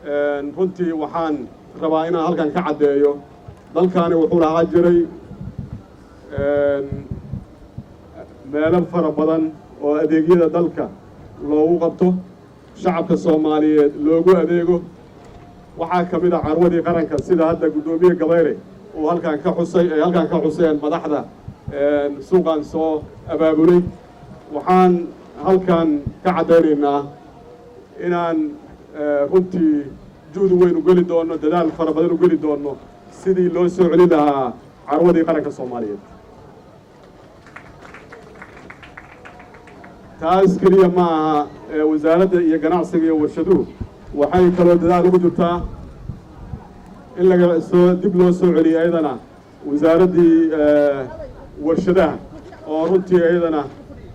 runtii waxaan rabaa inaan halkan ka caddeeyo dalkaani wuxuu lahaa jiray meelo fara badan oo adeegyada dalka loogu qabto shacabka Soomaaliyeed loogu adeego waxaa ka mid ah carwadii qaranka sida hadda gudoomiye Gabayre oo halkan ka xuseen madaxda suuqan soo abaabulay waxaan halkan ka cadeynaynaa inaan runtii juhdi weyn u geli doono dadaal fara badan u geli doono sidii loo soo celin lahaa carwadii qaranka Soomaaliyeed taas kaliya ma aha wasaaradda iyo ganacsiga iyo warshaduhu waxay kaloo dadaal ugu jirtaa in dib loo soo celiyo ayadana wasaaraddii warshadaha oo runtii ayadana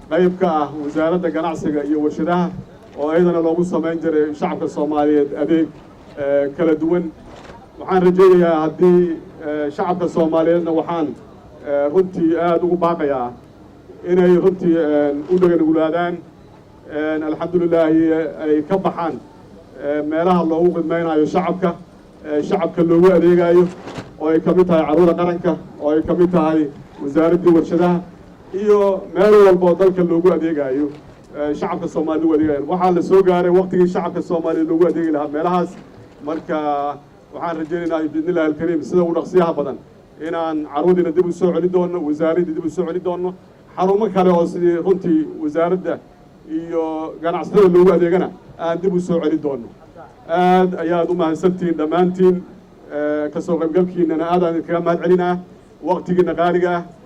qayb ka ah wasaaradda ganacsiga iyo warshadaha oo ayadana loogu samayn jiray shacabka Soomaaliyeed adeeg kala duwan waxaan rajaynayaa haddii shacabka Soomaaliyeedna waxaan runtii aad ugu baaqayaa inay runtii u dhaganugulaadaan alxamdulillah ay ka baxaan meelaha loogu qidmaynayo shacabka loogu adeegayo oo ay ka mid tahay carwada qaranka oo ay ka mid tahay wasaaraddii warshadaha iyo meel walba oo dalka loogu adeegayo shacabka Soomaaliyeed loogu adeegayo waxaa la soo gaaray waqtigii shacabka Soomaaliyeed loogu adeegi lahaa meelahaas marka waxaan rajaynaynaa biidnillaahi alkariim sida ugu dhaqsiyaha badan inaan carwadiina dib u soo celin doono wasaaraddii dib u soo celin doono xarumo kale oo sidii runtii wasaaradda iyo ganacsatada loogu adeegana aan dib u soo celin doono aad ayaad u mahadsantihiin dhammaantiin ka soo qaybgalkiinana aad aan idinkaga mahad celinaa waqtigiina qaaliga ah